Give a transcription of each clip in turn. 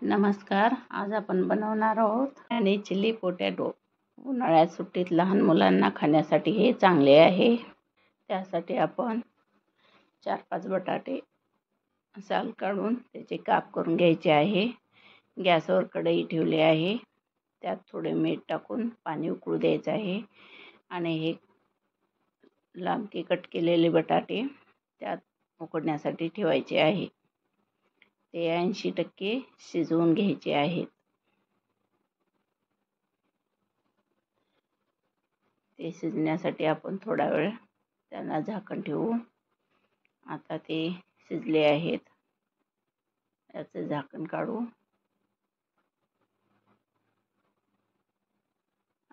नमस्कार. आज आपण बनवणार आहोत आणि चिली पोटॅटो. उन्हाळ्यात सुट्टीत लहान मुलांना खाण्यासाठी हे चांगले आहे. त्यासाठी आपण 4-5 बटाटे साल काढून त्याचे काप करून घ्यायचे आहे. गॅसवर कढई ठेवली आहे. त्यात थोडे मीठ टाकून पाणी उकळू द्यायचे आहे आणि हे लांबके कट केलेले बटाटे त्यात उकडण्यासाठी ठेवायचे आहे. ते 80% शिजवून घ्यायचे आहेत. ते शिजण्यासाठी आपण थोडा वेळ त्यांना झाकण ठेवू. आता ते शिजले आहेत. याचे झाकण काढू.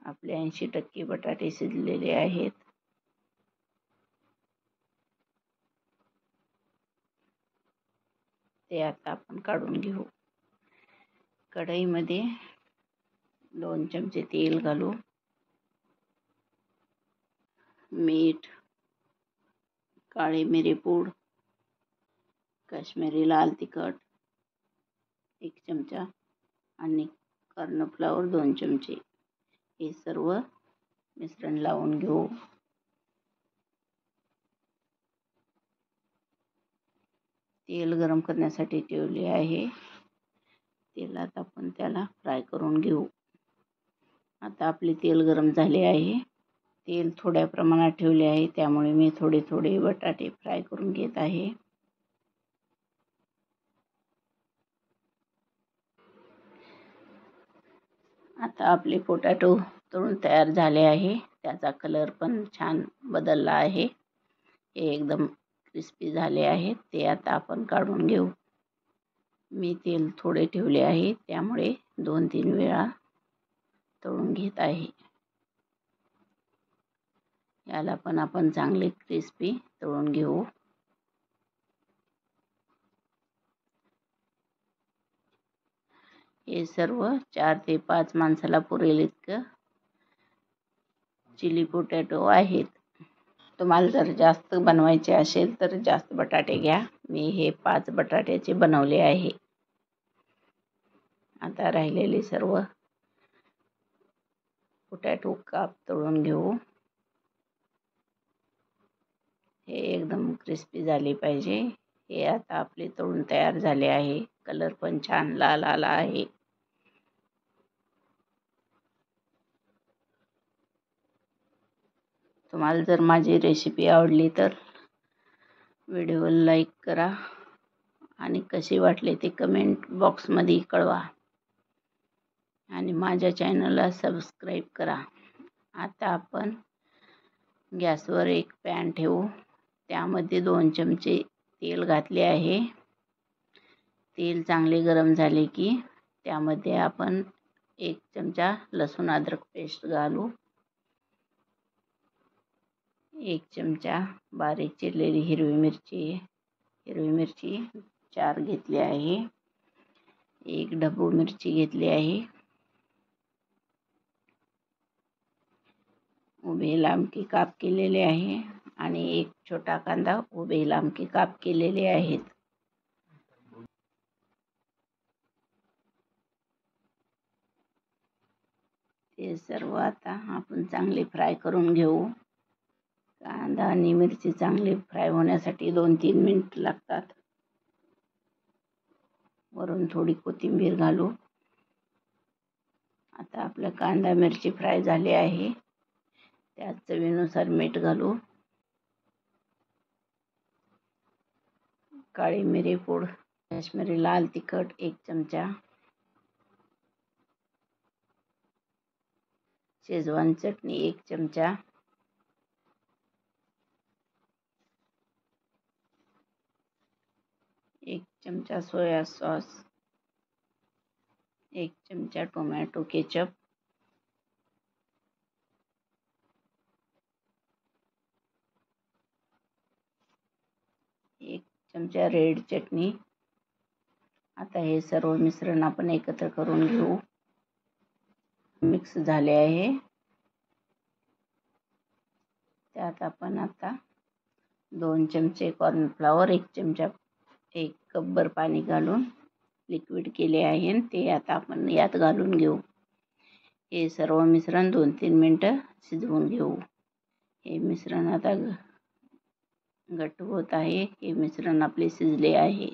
आपले 80% बटाटे शिजलेले आहेत. ते आता आपण काढून घेऊ. कढईमध्ये 2 चमचे तेल घालू. मीठ, काळी मिरी पूड, काश्मीरी लाल तिखट 1 चमचा आणि कॉर्नफ्लॉवर 2 चमचे. हे सर्व मिश्रण लावून घेऊ. तेल गरम करण्यासाठी ठेवले आहे. तेलात आपण त्याला फ्राय करून घेऊ. आता आपले तेल गरम झाले आहे. तेल थोड्या प्रमाणात ठेवले आहे, त्यामुळे मी थोडे थोडे बटाटे फ्राय करून घेत आहे. आता आपले पोटॅटो तळून तयार झाले आहे. त्याचा कलर पण छान बदलला आहे. हे एकदम क्रिस्पी झाले आहेत. ते आता आपण काढून घेऊ. मी तेल थोडे ठेवले आहे, त्यामुळे 2-3 वेळा तळून घेत आहे. याला पण आपण चांगले क्रिस्पी तळून घेऊ. हे सर्व 4 ते 5 माणसाला पुरेल इतकं चिली पोटॅटो आहेत. तुम्हाला जर जास्त बनवायचे असेल तर जास्त बटाटे घ्या. मी हे 5 बटाट्याचे बनवले आहे. आता राहिलेले सर्व पोटॅटो काप तळून घेऊ. हे एकदम क्रिस्पी झाले पाहिजे. हे आता आपले तळून तयार झाले आहे. कलर पण छान लाल आला आहे. तुम्हाला जर माझी रेसिपी आवडली तर व्हिडिओला लाईक करा आणि कसे वाटले ते कमेंट बॉक्समध्ये कळवा आणि माझ्या चॅनलला सबस्क्राईब करा. आता आपण गॅसवर एक पॅन ठेवू. त्यामध्ये 2 चमचे तेल घातले आहे. तेल चांगले गरम झाले की त्यामध्ये आपण 1 चमचा लसूण अद्रक पेस्ट घालू. 1 चमचा बारीक चिरलेली हिरवी मिरची 4 घेतली आहे. 1 ढबू मिरची घेतली आहे. उभे लांबके काप केलेले आहे आणि 1 छोटा कांदा उभे लांबके काप केलेले आहेत. ते सर्व आता आपण चांगले फ्राय करून घेऊ. कांदा आणि मिरची चांगली फ्राय होण्यासाठी 2-3 मिनिट लागतात. वरून थोडी कोथिंबीर घालू. आता आपला कांदा मिरची फ्राय झाली आहे. त्यात चवीनुसार मीठ घालू. काळी मिरी पूड, काश्मीरी लाल तिखट 1 चमचा, शेजवान चटणी 1 चमचा, एक चमचा सोया सॉस, 1 चमचा टोमॅटो केचप, 1 चमचा रेड चटणी. आता हे सर्व मिश्रण आपण एकत्र करून घेऊ. मिक्स झाले आहे. त्यात आपण आता 2 चमचे कॉर्नफ्लॉवर 1 चमचा 1 कपभर पाणी घालून लिक्विड केले आहे आणि ते आता आपण यात घालून घेऊ. हे सर्व मिश्रण 2-3 मिनटं शिजवून घेऊ. हे मिश्रण आता घट्ट होत आहे. हे मिश्रण आपले शिजले आहे.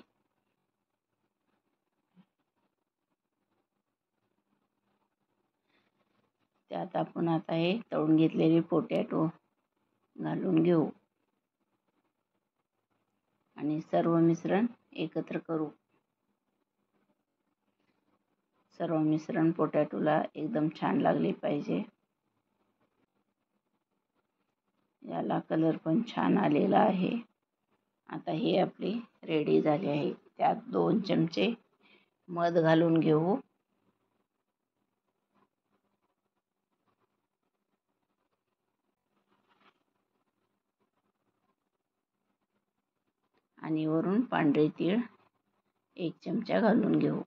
त्यात आपण आता हे तळून घेतलेले पोटॅटो घालून घेऊ आणि सर्व मिश्रण एकत्र करू. सर्व मिश्रण पोटॅटोला एकदम छान लागले पाहिजे. याला कलर पण छान आलेला आहे. आता हे आपले रेडी झाले आहे. त्यात 2 चमचे मध घालून घेऊ. आणि वरून पांढरे तीळ 1 चमचा घालून घेऊ.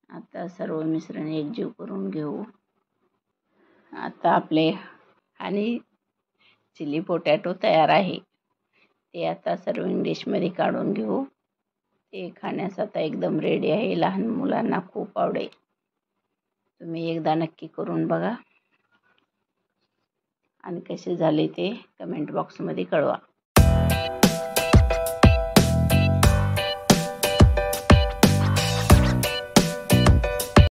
आता सर्व मिश्रण एकजीव करून घेऊ. आता आपले आणि चिली पोटॅटो तयार आहे. ते आता सर्विंग डिशमध्ये काढून घेऊ. ते खाण्यास आता एकदम रेडी आहे. लहान मुलांना खूप आवडेल. तुम्ही एकदा नक्की करून बघा आणि कसे झाले ते कमेंट बॉक्समध्ये कळवा.